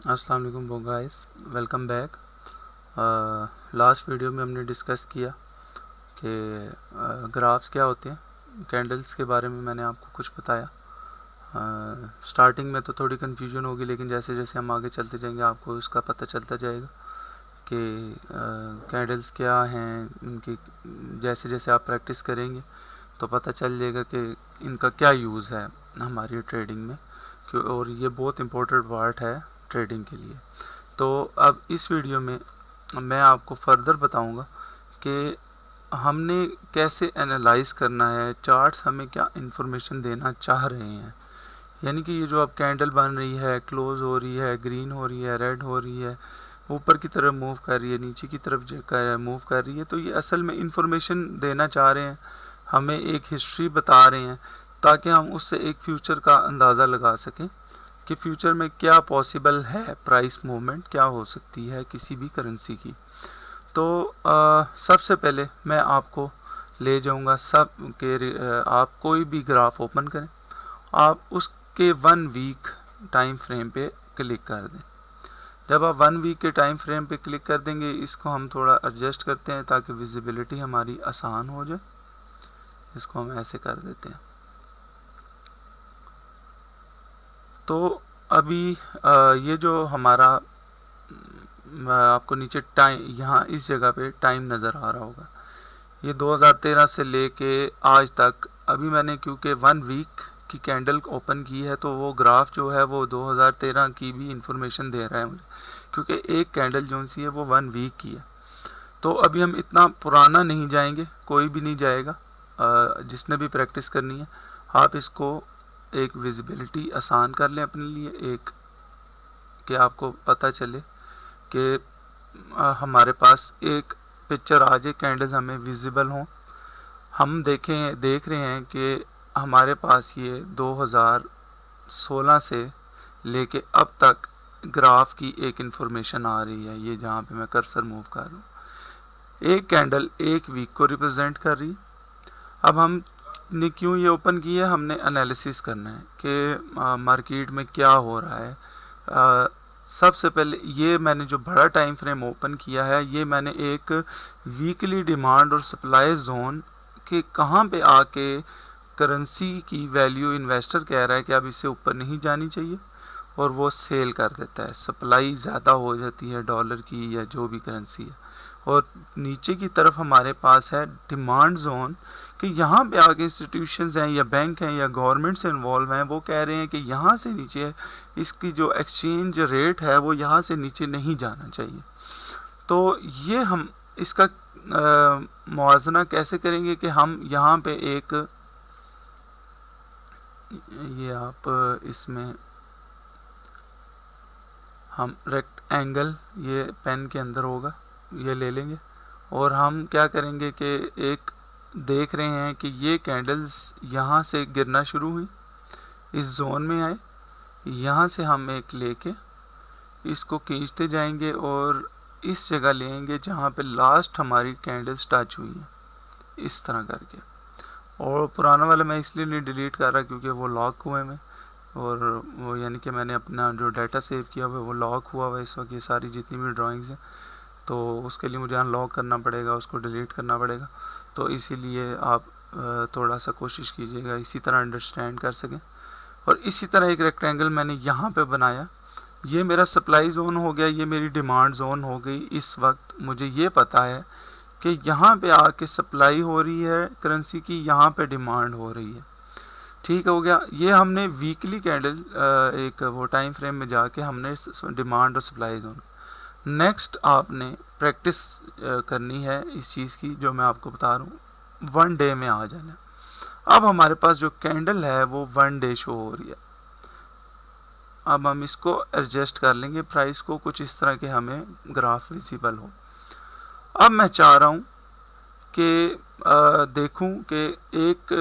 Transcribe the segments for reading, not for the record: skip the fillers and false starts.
अस्सलाम वालेकुम guys, welcome back. Last video में हमने डिस्कस किया कि ग्राफ्स क्या होते हैं। कैंडल्स के बारे में मैंने आपको कुछ बताया। स्टार्टिंग में तो थोड़ी कन्फ्यूजन होगी, लेकिन जैसे जैसे हम आगे चलते जाएंगे आपको उसका पता चलता जाएगा कि कैंडल्स क्या हैं उनकी। जैसे जैसे आप प्रैक्टिस करेंगे तो पता चल जाएगा कि इनका क्या यूज़ है हमारी ट्रेडिंग में, और ये बहुत इम्पोर्टेंट पार्ट है ट्रेडिंग के लिए। तो अब इस वीडियो में मैं आपको फर्दर बताऊंगा कि हमने कैसे एनालाइज करना है, चार्ट्स हमें क्या इन्फॉर्मेशन देना चाह रहे हैं। यानी कि ये जो अब कैंडल बन रही है, क्लोज हो रही है, ग्रीन हो रही है, रेड हो रही है, ऊपर की तरफ मूव कर रही है, नीचे की तरफ मूव कर रही है, तो ये असल में इंफॉर्मेशन देना चाह रहे हैं, हमें एक हिस्ट्री बता रहे हैं, ताकि हम उससे एक फ्यूचर का अंदाज़ा लगा सकें कि फ्यूचर में क्या पॉसिबल है, प्राइस मूवमेंट क्या हो सकती है किसी भी करेंसी की। तो सबसे पहले मैं आपको ले जाऊंगा सब के आप कोई भी ग्राफ ओपन करें, आप उसके 1 वीक टाइम फ्रेम पे क्लिक कर दें। जब आप 1 वीक के टाइम फ्रेम पे क्लिक कर देंगे, इसको हम थोड़ा एडजस्ट करते हैं ताकि विजिबिलिटी हमारी आसान हो जाए। इसको हम ऐसे कर देते हैं। तो अभी ये जो हमारा आपको नीचे टाइम, यहाँ इस जगह पे टाइम नज़र आ रहा होगा, ये 2013 से लेके आज तक। अभी मैंने क्योंकि 1 वीक की कैंडल ओपन की है, तो वो ग्राफ जो है वो 2013 की भी इंफॉर्मेशन दे रहा है मुझे, क्योंकि एक कैंडल जो सी है वो 1 वीक की है। तो अभी हम इतना पुराना नहीं जाएंगे, कोई भी नहीं जाएगा। जिसने भी प्रैक्टिस करनी है, आप इसको एक विजिबिलिटी आसान कर लें अपने लिए, एक कि आपको पता चले कि हमारे पास एक पिक्चर आ जाए, कैंडल्स हमें विजिबल हों। हम देख रहे हैं कि हमारे पास ये 2016 से लेके अब तक ग्राफ की एक इंफॉर्मेशन आ रही है। ये जहाँ पे मैं कर्सर मूव कर रहा हूँ, एक कैंडल 1 वीक को रिप्रेजेंट कर रही है। अब हम ने क्यों ये ओपन किया, हमने एनालिसिस करना है कि मार्केट में क्या हो रहा है। सबसे पहले ये मैंने जो बड़ा टाइम फ्रेम ओपन किया है, ये मैंने एक वीकली डिमांड और सप्लाई जोन के कहाँ पे आके करेंसी की वैल्यू इन्वेस्टर कह रहा है कि अब इससे ऊपर नहीं जानी चाहिए, और वो सेल कर देता है। सप्लाई ज़्यादा हो जाती है डॉलर की या जो भी करेंसी है, और नीचे की तरफ हमारे पास है डिमांड जोन कि यहाँ पे आगे इंस्टीट्यूशंस हैं या बैंक हैं या गवर्नमेंट से इन्वॉल्व हैं, वो कह रहे हैं कि यहाँ से नीचे इसकी जो एक्सचेंज रेट है वो यहाँ से नीचे नहीं जाना चाहिए। तो ये हम इसका मुआवजना कैसे करेंगे कि हम यहाँ पे एक, ये आप इसमें हम रेक्टेंगल, ये पेन के अंदर होगा, ये ले लेंगे, और हम क्या करेंगे कि एक देख रहे हैं कि ये कैंडल्स यहाँ से गिरना शुरू हुई, इस जोन में आए, यहाँ से हम एक लेके इसको खींचते जाएंगे और इस जगह लेंगे जहाँ पे लास्ट हमारी कैंडल्स टच हुई है, इस तरह करके। और पुराना वाला मैं इसलिए नहीं डिलीट कर रहा क्योंकि वो लॉक हुए में, और वो यानी कि मैंने अपना जो डाटा सेव किया हुआ है वो लॉक हुआ हुआ है इस वक्त, ये सारी जितनी भी ड्राइंग्स हैं, तो उसके लिए मुझे अनलॉक करना पड़ेगा, उसको डिलीट करना पड़ेगा। तो इसीलिए आप थोड़ा सा कोशिश कीजिएगा इसी तरह अंडरस्टैंड कर सकें। और इसी तरह एक रेक्टेंगल मैंने यहाँ पे बनाया, ये मेरा सप्लाई जोन हो गया, ये मेरी डिमांड जोन हो गई। इस वक्त मुझे ये पता है कि यहाँ पे आके सप्लाई हो रही है करेंसी की, यहाँ पे डिमांड हो रही है। ठीक हो गया। ये हमने वीकली कैंडल एक वो टाइम फ्रेम में जाके हमने डिमांड और सप्लाई जोन। नेक्स्ट आपने प्रैक्टिस करनी है इस चीज़ की जो मैं आपको बता रहा हूँ, 1 डे में आ जाना। अब हमारे पास जो कैंडल है वो 1 डे शो हो रही है। अब हम इसको एडजस्ट कर लेंगे प्राइस को कुछ इस तरह के हमें ग्राफ विजिबल हो। अब मैं चाह रहा हूँ कि देखूं कि एक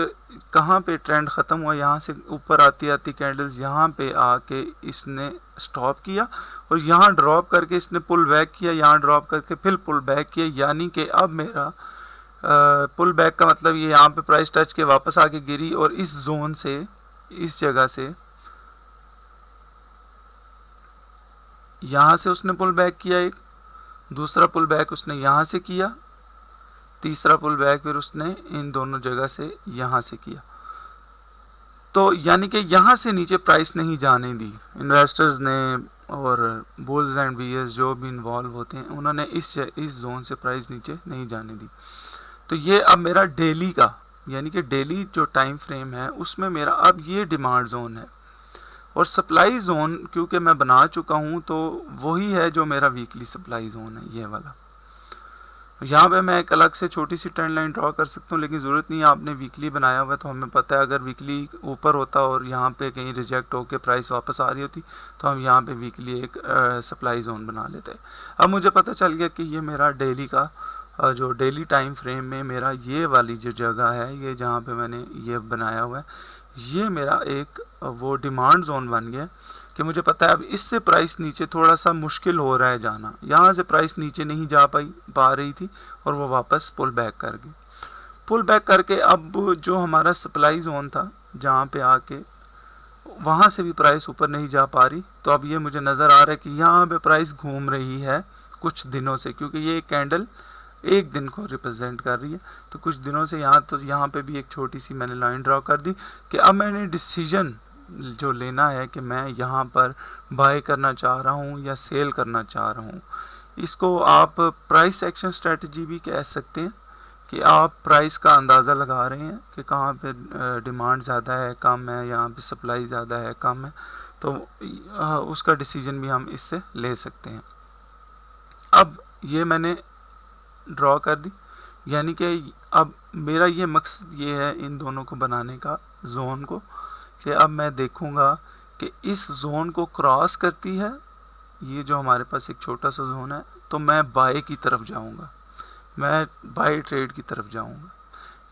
कहाँ पे ट्रेंड ख़त्म हुआ, यहाँ से ऊपर आती आती कैंडल्स यहाँ पे आके इसने स्टॉप किया, और यहाँ ड्रॉप करके इसने पुल बैक किया, यहाँ ड्रॉप करके फिर पुल बैक किया। यानी कि अब मेरा पुल बैक का मतलब ये यहाँ पे प्राइस टच के वापस आके गिरी, और इस जोन से, इस जगह से यहाँ से उसने पुल बैक किया, एक दूसरा पुल बैक उसने यहाँ से किया, तीसरा पुल बैक फिर उसने इन दोनों जगह से यहाँ से किया। तो यानी कि यहाँ से नीचे प्राइस नहीं जाने दी इन्वेस्टर्स ने, और बुल्स एंड बीयर्स जो भी इन्वॉल्व होते हैं उन्होंने इस जोन से प्राइस नीचे नहीं जाने दी। तो ये अब मेरा डेली का, यानी कि डेली जो टाइम फ्रेम है उसमें मेरा अब ये डिमांड जोन है, और सप्लाई जोन क्योंकि मैं बना चुका हूँ तो वही है जो मेरा वीकली सप्लाई जोन है, ये वाला। यहाँ पे मैं एक अलग से छोटी सी ट्रेंड लाइन ड्रॉ कर सकता हूँ, लेकिन ज़रूरत नहीं है, आपने वीकली बनाया हुआ है तो हमें पता है अगर वीकली ऊपर होता और यहाँ पे कहीं रिजेक्ट होकर प्राइस वापस आ रही होती तो हम यहाँ पे वीकली एक सप्लाई जोन बना लेते। अब मुझे पता चल गया कि ये मेरा डेली का जो डेली टाइम फ्रेम में मेरा ये वाली जो जगह है, ये जहाँ पे मैंने ये बनाया हुआ है, ये मेरा एक वो डिमांड जोन बन गया कि मुझे पता है अब इससे प्राइस नीचे थोड़ा सा मुश्किल हो रहा है जाना। यहाँ से प्राइस नीचे नहीं जा पा रही थी और वो वापस पुल बैक कर गई। पुल बैक करके अब जो हमारा सप्लाई जोन था जहाँ पे आके वहाँ से भी प्राइस ऊपर नहीं जा पा रही, तो अब ये मुझे नज़र आ रहा है कि यहाँ पे प्राइस घूम रही है कुछ दिनों से, क्योंकि ये कैंडल एक दिन को रिप्रेजेंट कर रही है। तो कुछ दिनों से यहाँ पे भी एक छोटी सी मैंने लाइन ड्रॉ कर दी कि अब मैंने डिसीजन जो लेना है कि मैं यहाँ पर बाय करना चाह रहा हूँ या सेल करना चाह रहा हूँ। इसको आप प्राइस एक्शन स्ट्रेटजी भी कह सकते हैं कि आप प्राइस का अंदाज़ा लगा रहे हैं कि कहाँ पे डिमांड ज़्यादा है कम है, यहाँ पे सप्लाई ज़्यादा है कम है, तो उसका डिसीजन भी हम इससे ले सकते हैं। अब ये मैंने ड्रॉ कर दी, यानी कि अब मेरा ये मकसद ये है इन दोनों को बनाने का, जोन को, कि अब मैं देखूंगा कि इस जोन को क्रॉस करती है ये जो हमारे पास एक छोटा सा जोन है, तो मैं बाय की तरफ जाऊंगा, मैं बाय ट्रेड की तरफ जाऊंगा।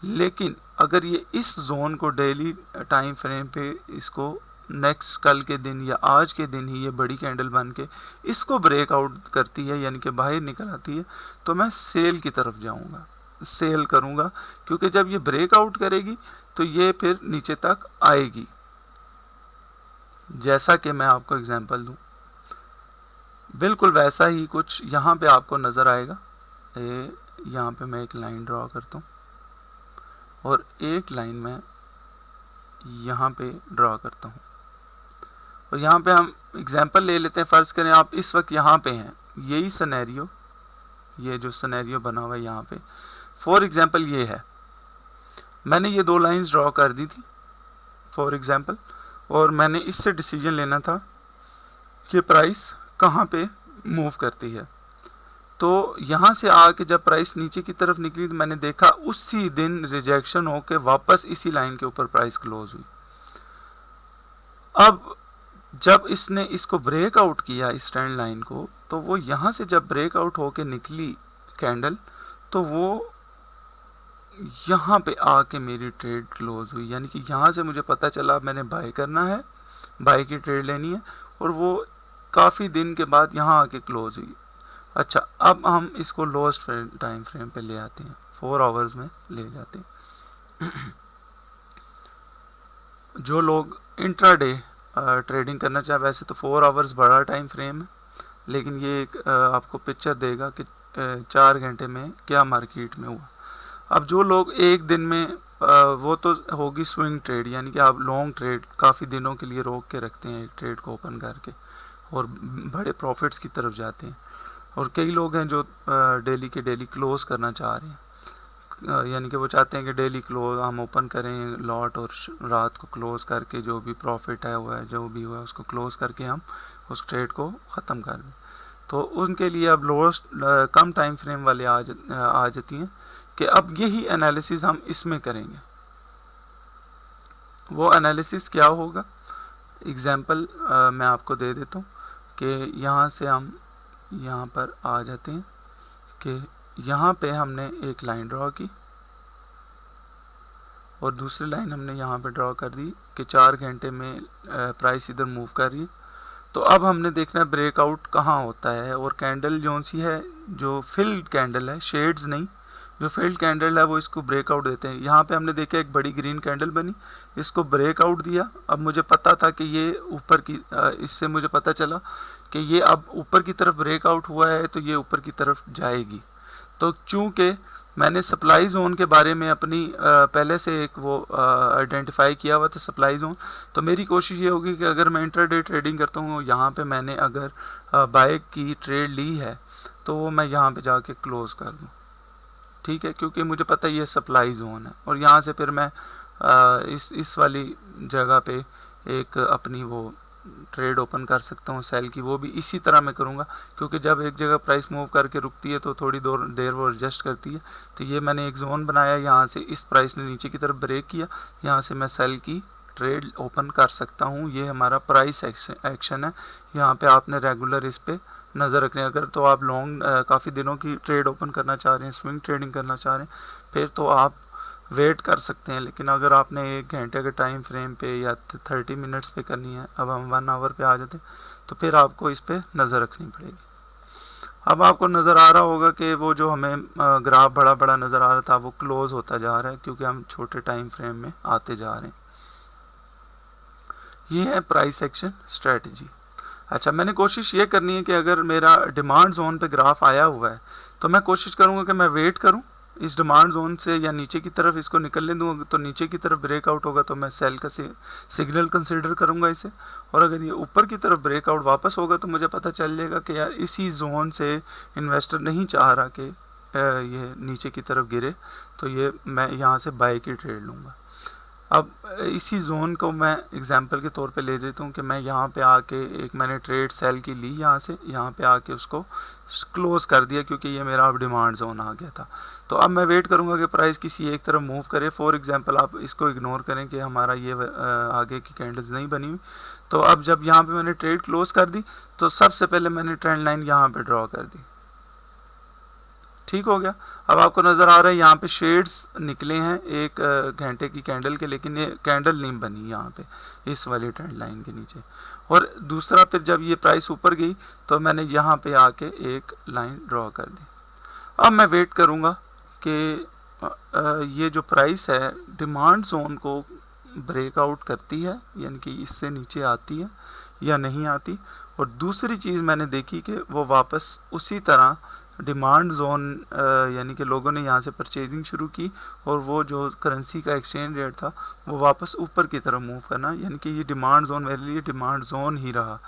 लेकिन अगर ये इस जोन को डेली टाइम फ्रेम पे इसको नेक्स्ट कल के दिन या आज के दिन ही ये बड़ी कैंडल बन के इसको ब्रेकआउट करती है, यानी कि बाहर निकल आती है, तो मैं सेल की तरफ जाऊंगा, सेल करूंगा, क्योंकि जब ये ब्रेकआउट करेगी तो ये फिर नीचे तक आएगी। जैसा कि मैं आपको एग्जांपल दूं, बिल्कुल वैसा ही कुछ यहाँ पे आपको नज़र आएगा। यहाँ पे मैं एक लाइन ड्रॉ करता हूँ और एक लाइन में यहाँ पे ड्रॉ करता हूँ, और यहाँ पे हम एग्जांपल ले लेते हैं। फ़र्ज़ करें आप इस वक्त यहाँ पे हैं, यही सिनेरियो, ये जो सिनेरियो बना हुआ है यहाँ पे, फॉर एग्जांपल ये है, मैंने ये दो लाइंस ड्रॉ कर दी थी फॉर एग्जांपल, और मैंने इससे डिसीजन लेना था कि प्राइस कहाँ पे मूव करती है। तो यहाँ से आके जब प्राइस नीचे की तरफ निकली तो मैंने देखा उसी दिन रिजेक्शन होके वापस इसी लाइन के ऊपर प्राइस क्लोज हुई। अब जब इसने इसको ब्रेकआउट किया इस ट्रेंड लाइन को, तो वो यहाँ से जब ब्रेकआउट होके निकली कैंडल, तो वो यहाँ पे आके मेरी ट्रेड क्लोज हुई, यानी कि यहाँ से मुझे पता चला मैंने बाय करना है, बाय की ट्रेड लेनी है, और वो काफ़ी दिन के बाद यहाँ आके क्लोज हुई। अच्छा, अब हम इसको लोएस्ट टाइम फ्रेम पे ले आते हैं, 4 आवर्स में ले जाते हैं। जो लोग इंट्राडे ट्रेडिंग करना चाहे, वैसे तो 4 आवर्स बड़ा टाइम फ्रेम है, लेकिन ये एक आपको पिक्चर देगा कि 4 घंटे में क्या मार्केट में हुआ। अब जो लोग एक दिन में वो तो होगी स्विंग ट्रेड, यानी कि आप लॉन्ग ट्रेड काफ़ी दिनों के लिए रोक के रखते हैं एक ट्रेड को ओपन करके और बड़े प्रॉफिट्स की तरफ जाते हैं। और कई लोग हैं जो डेली के डेली क्लोज करना चाह रहे हैं, यानी कि वो चाहते हैं कि डेली क्लोज हम ओपन करें लॉट और रात को क्लोज करके जो भी प्रॉफिट है हुआ है जो भी हुआ है उसको क्लोज करके हम उस ट्रेड को ख़त्म कर दें। तो उनके लिए अब लोएस्ट कम टाइम फ्रेम वाले आ जाती हैं कि अब यही एनालिसिस हम इसमें करेंगे। वो एनालिसिस क्या होगा, एग्जांपल मैं आपको दे देता हूँ कि यहाँ से हम यहाँ पर आ जाते हैं कि यहाँ पे हमने एक लाइन ड्रॉ की और दूसरी लाइन हमने यहाँ पे ड्रॉ कर दी कि 4 घंटे में प्राइस इधर मूव कर रही है। तो अब हमने देखना है ब्रेकआउट कहाँ होता है, और कैंडल जो सी है जो फिल्ड कैंडल है, शेड्स नहीं, जो फेल्ड कैंडल है वो इसको ब्रेकआउट देते हैं। यहाँ पे हमने देखा एक बड़ी ग्रीन कैंडल बनी, इसको ब्रेकआउट दिया। अब मुझे पता था कि ये ऊपर की इससे मुझे पता चला कि ये अब ऊपर की तरफ ब्रेकआउट हुआ है तो ये ऊपर की तरफ जाएगी। तो चूंकि मैंने सप्लाई जोन के बारे में अपनी पहले से एक वो आइडेंटिफाई किया हुआ था सप्लाई जोन, तो मेरी कोशिश ये होगी कि अगर मैं इंट्राडे ट्रेडिंग करता हूँ, यहाँ पे मैंने अगर बाय की ट्रेड ली है तो वो मैं यहाँ पे जाके क्लोज कर दूँ, ठीक है, क्योंकि मुझे पता है ये सप्लाई जोन है। और यहाँ से फिर मैं इस वाली जगह पे एक अपनी वो ट्रेड ओपन कर सकता हूँ सेल की, वो भी इसी तरह मैं करूँगा, क्योंकि जब एक जगह प्राइस मूव करके रुकती है तो थोड़ी देर वो एडजस्ट करती है। तो ये मैंने एक जोन बनाया, यहाँ से इस प्राइस ने नीचे की तरफ ब्रेक किया, यहाँ से मैं सेल की ट्रेड ओपन कर सकता हूँ। ये हमारा प्राइस एक्शन है। यहाँ पे आपने रेगुलर इस पे नज़र रखनी है। अगर तो आप लॉन्ग काफ़ी दिनों की ट्रेड ओपन करना चाह रहे हैं, स्विंग ट्रेडिंग करना चाह रहे हैं, फिर तो आप वेट कर सकते हैं। लेकिन अगर आपने 1 घंटे के टाइम फ्रेम पे या 30 मिनट्स पे करनी है, अब हम 1 आवर पे आ जाते हैं, तो फिर आपको इस पे नज़र रखनी पड़ेगी। अब आपको नज़र आ रहा होगा कि वो जो हमें ग्राफ बड़ा बड़ा नज़र आ रहा था वो क्लोज होता जा रहा है, क्योंकि हम छोटे टाइम फ्रेम में आते जा रहे हैं। ये है प्राइस एक्शन स्ट्रेटजी। अच्छा, मैंने कोशिश ये करनी है कि अगर मेरा डिमांड जोन पे ग्राफ आया हुआ है तो मैं कोशिश करूँगा कि मैं वेट करूँ इस डिमांड जोन से, या नीचे की तरफ इसको निकलने दूँ। तो नीचे की तरफ ब्रेकआउट होगा तो मैं सेल का सिग्नल कंसीडर करूँगा इसे। और अगर ये ऊपर की तरफ ब्रेकआउट वापस होगा तो मुझे पता चल जाएगा कि यार इसी जोन से इन्वेस्टर नहीं चाह रहा कि ये नीचे की तरफ गिरे, तो ये मैं यहाँ से बाय की ट्रेड लूँगा। अब इसी जोन को मैं एग्जांपल के तौर पे ले लेता हूँ कि मैं यहाँ पे आके एक मैंने ट्रेड सेल की ली, यहाँ से यहाँ पे आके उसको क्लोज कर दिया, क्योंकि ये मेरा अब डिमांड जोन आ गया था। तो अब मैं वेट करूँगा कि प्राइस किसी एक तरफ मूव करे। फॉर एग्जांपल आप इसको इग्नोर करें कि हमारा ये आगे की कैंडल्स नहीं बनी हुई। तो अब जब यहाँ पे मैंने ट्रेड क्लोज कर दी तो सबसे पहले मैंने ट्रेंड लाइन यहाँ पे ड्रॉ कर दी, ठीक हो गया। अब आपको नज़र आ रहा है यहाँ पे शेड्स निकले हैं 1 घंटे की कैंडल के, लेकिन ये कैंडल नहीं बनी यहाँ पे इस वाली ट्रेंड लाइन के नीचे। और दूसरा, फिर जब ये प्राइस ऊपर गई तो मैंने यहाँ पे आके एक लाइन ड्रॉ कर दी। अब मैं वेट करूँगा कि ये जो प्राइस है डिमांड जोन को ब्रेकआउट करती है, यानी कि इससे नीचे आती है या नहीं आती। और दूसरी चीज़ मैंने देखी कि वो वापस उसी तरह डिमांड जोन, यानी कि लोगों ने यहाँ से परचेजिंग शुरू की और वो जो करेंसी का एक्सचेंज रेट था वो वापस ऊपर की तरफ मूव करना, यानी कि ये डिमांड जोन मेरे लिए डिमांड जोन ही रहा।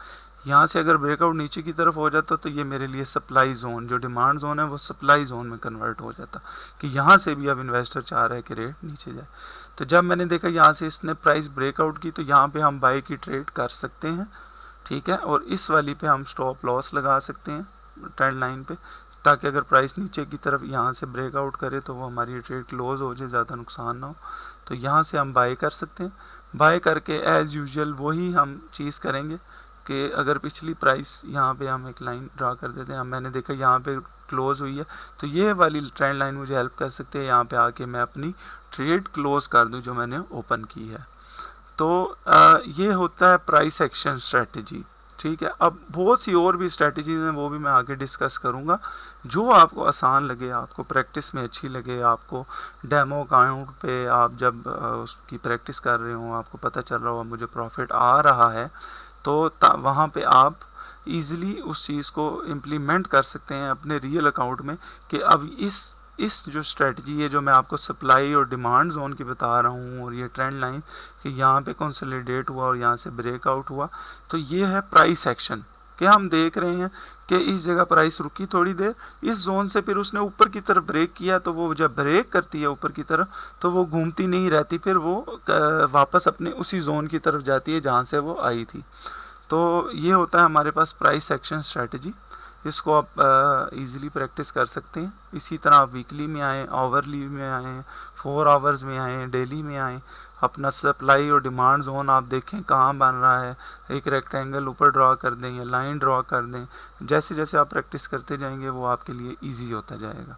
यहाँ से अगर ब्रेकआउट नीचे की तरफ हो जाता तो ये मेरे लिए सप्लाई जोन, जो डिमांड जोन है वो सप्लाई जोन में कन्वर्ट हो जाता, कि यहाँ से भी अब इन्वेस्टर चाह रहा है कि रेट नीचे जाए। तो जब मैंने देखा यहाँ से इसने प्राइस ब्रेकआउट की तो यहाँ पे हम बाई की ट्रेड कर सकते हैं, ठीक है। और इस वाली पे हम स्टॉप लॉस लगा सकते हैं ट्रेंड लाइन पे, ताकि अगर प्राइस नीचे की तरफ यहाँ से ब्रेकआउट करे तो वो हमारी ट्रेड क्लोज हो जाए, ज़्यादा नुकसान ना हो। तो यहाँ से हम बाय कर सकते हैं। बाय करके एज़ यूजुअल वही हम चीज़ करेंगे कि अगर पिछली प्राइस यहाँ पे हम एक लाइन ड्रा कर देते हैं, मैंने देखा यहाँ पे क्लोज हुई है तो ये वाली ट्रेंड लाइन मुझे हेल्प कर सकती है, यहाँ पे आके मैं अपनी ट्रेड क्लोज कर दूँ जो मैंने ओपन की है। तो ये होता है प्राइस एक्शन स्ट्रेटजी, ठीक है। अब बहुत सी और भी स्ट्रेटजीज हैं, वो भी मैं आगे डिस्कस करूँगा, जो आपको आसान लगे, आपको प्रैक्टिस में अच्छी लगे, आपको डेमो अकाउंट पे आप जब उसकी प्रैक्टिस कर रहे हो, आपको पता चल रहा हो मुझे प्रॉफिट आ रहा है, तो वहाँ पे आप ईज़िली उस चीज़ को इम्प्लीमेंट कर सकते हैं अपने रियल अकाउंट में, कि अब इस जो स्ट्रेटजी है जो मैं आपको सप्लाई और डिमांड जोन की बता रहा हूँ, और ये ट्रेंड लाइन कि यहाँ पे कंसोलिडेट हुआ और यहाँ से ब्रेकआउट हुआ, तो ये है प्राइस एक्शन, कि हम देख रहे हैं कि इस जगह प्राइस रुकी थोड़ी देर, इस जोन से फिर उसने ऊपर की तरफ ब्रेक किया, तो वो जब ब्रेक करती है ऊपर की तरफ तो वो घूमती नहीं रहती, फिर वो वापस अपने उसी जोन की तरफ जाती है जहाँ से वो आई थी। तो ये होता है हमारे पास प्राइस एक्शन स्ट्रेटजी। इसको आप इजीली प्रैक्टिस कर सकते हैं। इसी तरह आप वीकली में आएँ, आवरली में आएँ, 4 आवर्स में आएँ, डेली में आएँ, अपना सप्लाई और डिमांड जोन आप देखें कहाँ बन रहा है, एक रेक्टेंगल ऊपर ड्रॉ कर दें या लाइन ड्रॉ कर दें। जैसे जैसे आप प्रैक्टिस करते जाएंगे वो आपके लिए ईजी होता जाएगा।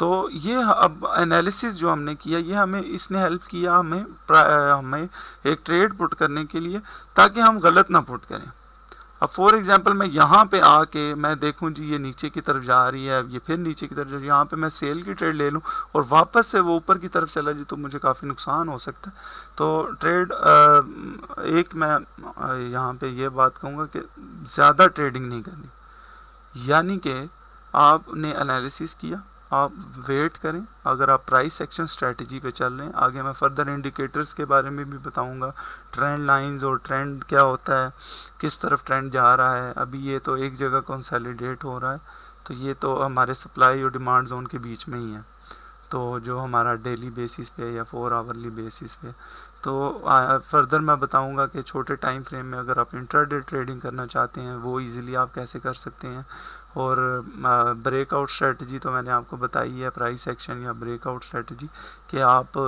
तो ये अब एनालिसिस जो हमने किया, ये हमें इसने हेल्प किया हमें एक ट्रेड पुट करने के लिए, ताकि हम गलत ना पुट करें। अब फॉर एग्जांपल मैं यहाँ पे आके मैं देखूँ जी ये नीचे की तरफ जा रही है, ये फिर नीचे की तरफ जा रही है, यहाँ पे मैं सेल की ट्रेड ले लूँ और वापस से वो ऊपर की तरफ चला जी, तो मुझे काफ़ी नुकसान हो सकता है। तो ट्रेड एक मैं यहाँ पे ये बात कहूँगा कि ज़्यादा ट्रेडिंग नहीं करनी, यानी कि आपने एनालिसिस किया, आप वेट करें। अगर आप प्राइस एक्शन स्ट्रेटजी पे चल रहे हैं, आगे मैं फर्दर इंडिकेटर्स के बारे में भी बताऊंगा, ट्रेंड लाइंस और ट्रेंड क्या होता है, किस तरफ ट्रेंड जा रहा है। अभी ये तो एक जगह कंसोलिडेट हो रहा है, तो ये तो हमारे सप्लाई और डिमांड जोन के बीच में ही है। तो जो हमारा डेली बेसिस पे या 4 आवरली बेसिस पे, तो फर्दर मैं बताऊंगा कि छोटे टाइम फ्रेम में अगर आप इंट्राडे ट्रेडिंग करना चाहते हैं वो इजीली आप कैसे कर सकते हैं। और ब्रेकआउट स्ट्रेटजी तो मैंने आपको बताई है, प्राइस एक्शन या ब्रेकआउट स्ट्रेटजी, कि आप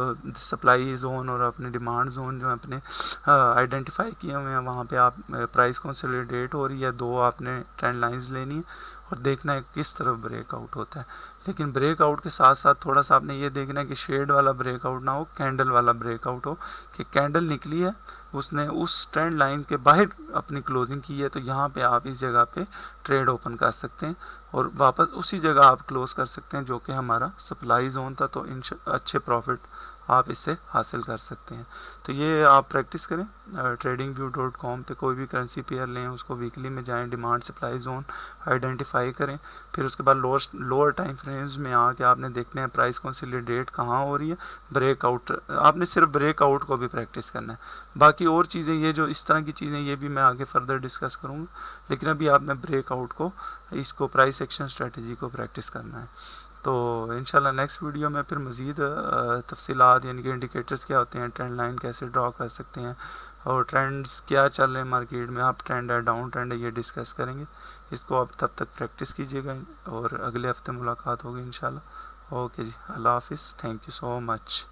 सप्लाई जोन और अपने डिमांड जोन जो अपने आइडेंटिफाई किए हुए हैं वहाँ पे आप प्राइस कंसोलिडेट हो रही है, दो आपने ट्रेंड लाइंस लेनी है और देखना है किस तरफ ब्रेकआउट होता है। लेकिन ब्रेकआउट के साथ साथ थोड़ा सा आपने ये देखना है कि शेड वाला ब्रेकआउट ना हो, कैंडल वाला ब्रेकआउट हो, कि कैंडल निकली है, उसने उस ट्रेंड लाइन के बाहर अपनी क्लोजिंग की है, तो यहाँ पे आप इस जगह पे ट्रेड ओपन कर सकते हैं और वापस उसी जगह आप क्लोज कर सकते हैं जो कि हमारा सप्लाई जोन था। तो इन अच्छे प्रॉफिट आप इससे हासिल कर सकते हैं। तो ये आप प्रैक्टिस करें। tradingview.com पे कोई भी करेंसी पेयर लें, उसको वीकली में जाएं, डिमांड सप्लाई जोन आइडेंटिफाई करें, फिर उसके बाद लोअर टाइम फ्रेम्स में आके आपने देखना है प्राइस कंसोलिडेट कहाँ हो रही है, ब्रेकआउट, आपने सिर्फ ब्रेकआउट को भी प्रैक्टिस करना है। बाकी और चीज़ें, ये जो इस तरह की चीज़ें, ये भी मैं आगे फर्दर डिस्कस करूँगा, लेकिन अभी आपने ब्रेकआउट को, इसको प्राइस एक्शन स्ट्रेटजी को प्रैक्टिस करना है। तो इंशाल्लाह नेक्स्ट वीडियो में फिर मज़ीद तफसीलात, यानी कि इंडिकेटर्स क्या होते हैं, ट्रेंड लाइन कैसे ड्रॉ कर सकते हैं और ट्रेंड्स क्या चल रहे हैं मार्केट में, अप ट्रेंड है, डाउन ट्रेंड है, ये डिस्कस करेंगे। इसको आप तब तक प्रैक्टिस कीजिएगा और अगले हफ्ते मुलाकात होगी इंशाल्लाह। ओके जी, अल्लाह हाफिज़, थैंक यू सो मच।